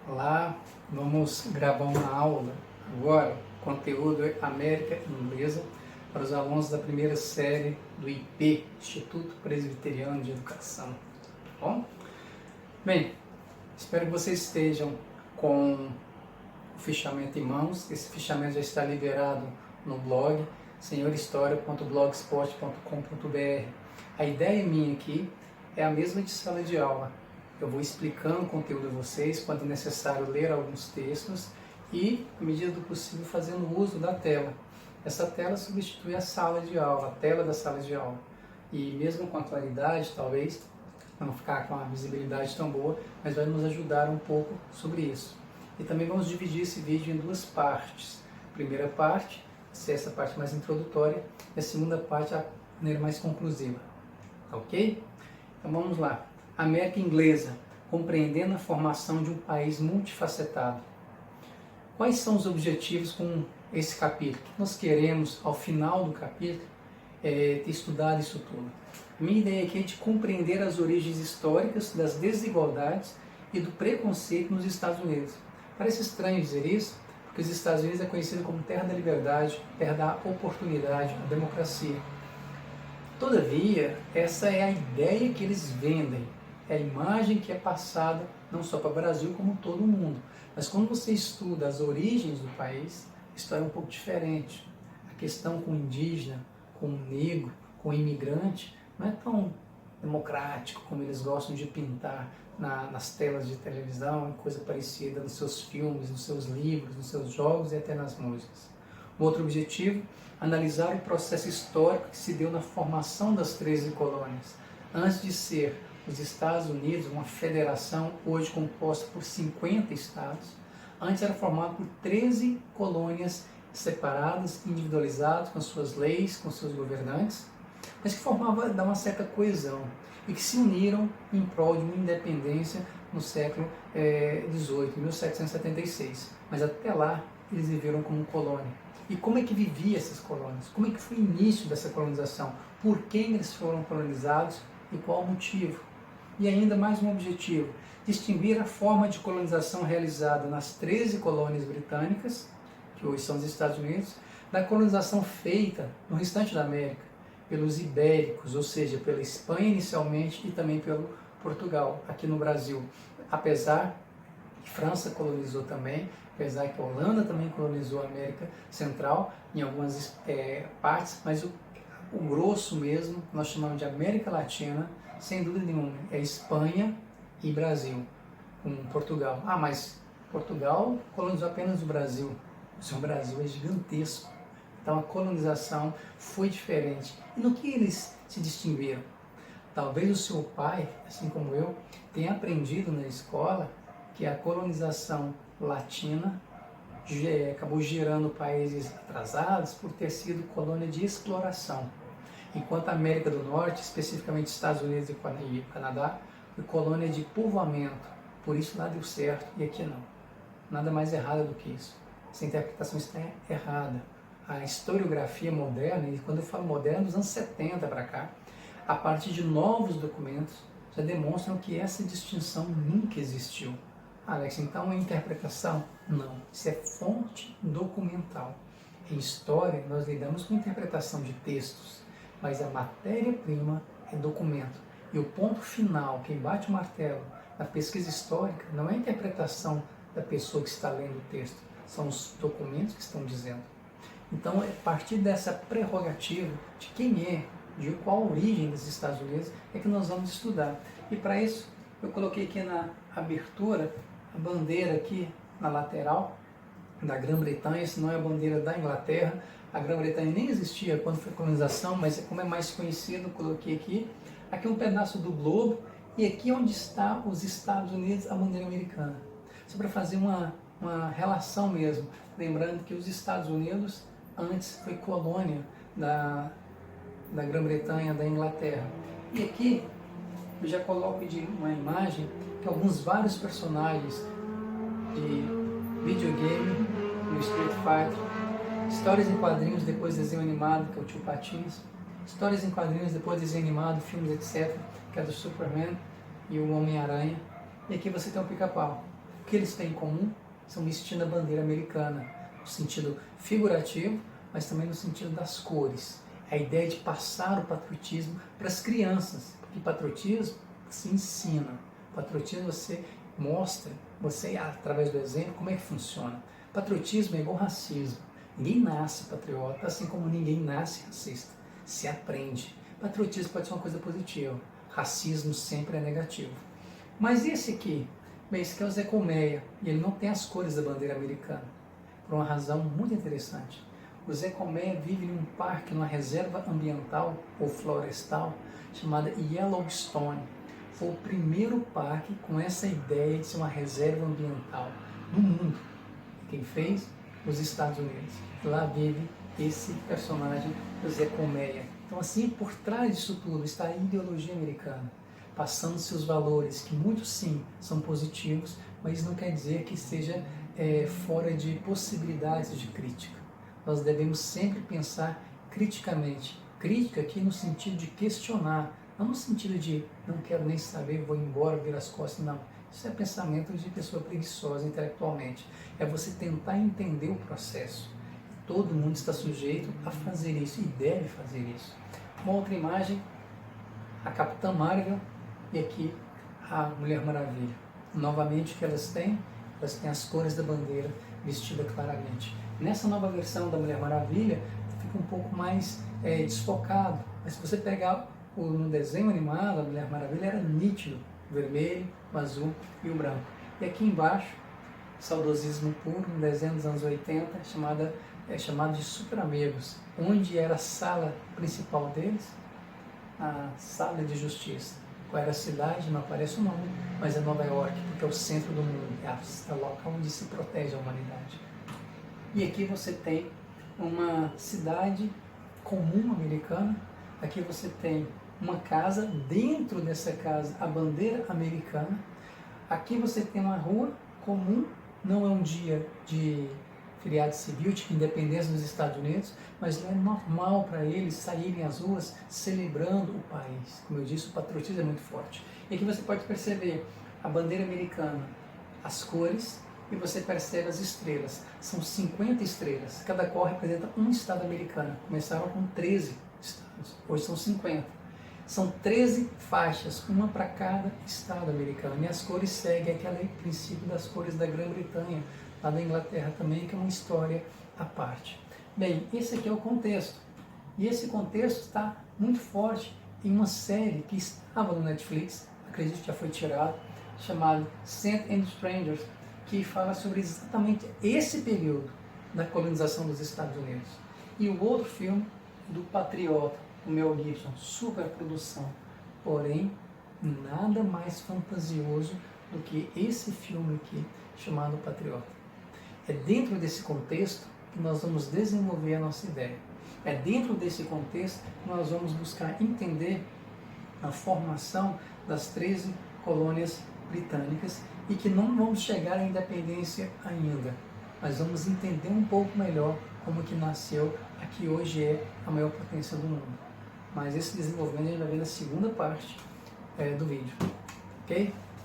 Olá, vamos gravar uma aula agora, conteúdo América Inglesa, para os alunos da primeira série do IP, Instituto Presbiteriano de Educação. Tá bom? Bem, espero que vocês estejam com o fichamento em mãos. Esse fichamento já está liberado no blog senhorhistoria.blogspot.com.br. A ideia minha aqui é a mesma de sala de aula. Eu vou explicando o conteúdo a vocês, quando necessário ler alguns textos e, à medida do possível, fazendo uso da tela. Essa tela substitui a sala de aula, a tela da sala de aula. E mesmo com a claridade, talvez, não ficar com a visibilidade tão boa, mas vai nos ajudar um pouco sobre isso. E também vamos dividir esse vídeo em duas partes. A primeira parte, essa parte mais introdutória, e a segunda parte, a maneira mais conclusiva. Ok? Então vamos lá. América Inglesa, compreendendo a formação de um país multifacetado. Quais são os objetivos com esse capítulo? Nós queremos, ao final do capítulo, ter estudado isso tudo. A minha ideia aqui é de compreender as origens históricas das desigualdades e do preconceito nos Estados Unidos. Parece estranho dizer isso, porque os Estados Unidos é conhecido como terra da liberdade, terra da oportunidade, da democracia. Todavia, essa é a ideia que eles vendem, é a imagem que é passada não só para o Brasil, como todo o mundo. Mas quando você estuda as origens do país, a história é um pouco diferente. A questão com o indígena, com o negro, com o imigrante, não é tão democrático como eles gostam de pintar nas telas de televisão, coisa parecida nos seus filmes, nos seus livros, nos seus jogos e até nas músicas. O outro objetivo, analisar o processo histórico que se deu na formação das 13 colônias. Antes de ser os Estados Unidos, uma federação hoje composta por 50 estados, antes era formado por 13 colônias separadas, individualizadas, com suas leis, com seus governantes, mas que formavam uma certa coesão e que se uniram em prol de uma independência no século XVIII, 1776. Mas até lá eles viveram como colônia. E como é que vivia essas colônias? Como é que foi o início dessa colonização? Por quem eles foram colonizados e qual o motivo? E ainda mais um objetivo, distinguir a forma de colonização realizada nas 13 colônias britânicas, que hoje são os Estados Unidos, da colonização feita no restante da América, pelos ibéricos, ou seja, pela Espanha inicialmente e também pelo Portugal, aqui no Brasil. Apesar que França colonizou também, apesar que a Holanda também colonizou a América Central em algumas partes, mas o grosso mesmo, nós chamamos de América Latina, sem dúvida nenhuma, é Espanha e Brasil, com Portugal. Ah, mas Portugal colonizou apenas o Brasil. O seu Brasil é gigantesco. Então a colonização foi diferente. E no que eles se distinguiram? Talvez o seu pai, assim como eu, tenha aprendido na escola que a colonização latina acabou gerando países atrasados por ter sido colônia de exploração. Enquanto a América do Norte, especificamente Estados Unidos e Canadá, foi colônia de povoamento. Por isso lá deu certo e aqui não. Nada mais errado do que isso. Essa interpretação está errada. A historiografia moderna, e quando eu falo moderna, dos anos 70 para cá, a partir de novos documentos, já demonstram que essa distinção nunca existiu. Alex, então é interpretação? Não. Isso é fonte documental. Em história, nós lidamos com interpretação de textos, mas a matéria-prima é documento. E o ponto final, quem bate o martelo na pesquisa histórica, não é a interpretação da pessoa que está lendo o texto, são os documentos que estão dizendo. Então, é a partir dessa prerrogativa de quem é, de qual a origem dos Estados Unidos, é que nós vamos estudar. E para isso, eu coloquei aqui na abertura a bandeira aqui na lateral da Grã-Bretanha, essa não é a bandeira da Inglaterra. A Grã-Bretanha nem existia quando foi a colonização, mas como é mais conhecido, eu coloquei aqui. Aqui é um pedaço do globo e aqui é onde está os Estados Unidos, a bandeira americana. Só para fazer uma relação mesmo, lembrando que os Estados Unidos antes foi colônia da Grã-Bretanha, da Inglaterra. E aqui eu já coloco de uma imagem que vários personagens de videogame, no Street Fighter, histórias em quadrinhos, depois desenho animado, que é o Tio Patinhas, histórias em quadrinhos, depois desenho animado, filmes, etc., que é do Superman e o Homem-Aranha. E aqui você tem o Pica-Pau. O que eles têm em comum são vestindo a bandeira americana, no sentido figurativo, mas também no sentido das cores. A ideia de passar o patriotismo para as crianças, porque patriotismo se ensina, patriotismo você mostra, você através do exemplo, como é que funciona. Patriotismo é igual racismo. Ninguém nasce patriota, assim como ninguém nasce racista. Se aprende. Patriotismo pode ser uma coisa positiva, racismo sempre é negativo. Mas esse aqui, bem, esse aqui é o Zé Colmeia, e ele não tem as cores da bandeira americana, por uma razão muito interessante. O Zé Colmeia vive em um parque, numa reserva ambiental ou florestal, chamada Yellowstone. Foi o primeiro parque com essa ideia de ser uma reserva ambiental no mundo. Quem fez? Os Estados Unidos. Lá vive esse personagem, o Zé Colmeia. Então, assim, por trás disso tudo está a ideologia americana, passando seus valores, que muitos sim são positivos, mas não quer dizer que esteja fora de possibilidades de crítica. Nós devemos sempre pensar criticamente. Crítica aqui no sentido de questionar, não no sentido de não quero nem saber, vou embora, virar as costas, não. Isso é pensamento de pessoa preguiçosa intelectualmente. É você tentar entender o processo. Todo mundo está sujeito a fazer isso e deve fazer isso. Uma outra imagem, a Capitã Marvel e aqui a Mulher Maravilha. Novamente o que elas têm as cores da bandeira vestida claramente. Nessa nova versão da Mulher Maravilha fica um pouco mais desfocado, mas se você pegar no desenho animado, a Mulher Maravilha era nítido, o vermelho, o azul e o branco. E aqui embaixo, saudosismo puro, um desenho dos anos 80, chamado de Super Amigos, onde era a sala principal deles, a sala de justiça. Qual era a cidade? Não aparece o nome, mas é Nova York, porque é o centro do mundo, é o local onde se protege a humanidade. E aqui você tem uma cidade comum americana, aqui você tem uma casa, dentro dessa casa a bandeira americana, aqui você tem uma rua comum, não é um dia de feriado civil, de independência dos Estados Unidos, mas é normal para eles saírem às ruas celebrando o país. Como eu disse, o patriotismo é muito forte. E aqui você pode perceber a bandeira americana, as cores, e você percebe as estrelas. São 50 estrelas, cada cor representa um estado americano. Começaram com 13 estados, hoje são 50. São 13 faixas, uma para cada estado americano. E as cores seguem aquele princípio das cores da Grã-Bretanha, lá da Inglaterra também, que é uma história à parte. Bem, esse aqui é o contexto. E esse contexto está muito forte em uma série que estava no Netflix, acredito que já foi tirado, chamado Saints and Strangers, que fala sobre exatamente esse período da colonização dos Estados Unidos. E o outro filme, do Patriota, o Mel Gibson, super produção, porém nada mais fantasioso do que esse filme aqui, chamado Patriota. É dentro desse contexto que nós vamos desenvolver a nossa ideia. É dentro desse contexto que nós vamos buscar entender a formação das 13 colônias britânicas e que não vamos chegar à independência ainda, mas vamos entender um pouco melhor como que nasceu a que hoje é a maior potência do mundo. Mas esse desenvolvimento a gente vai ver na segunda parte do vídeo, ok?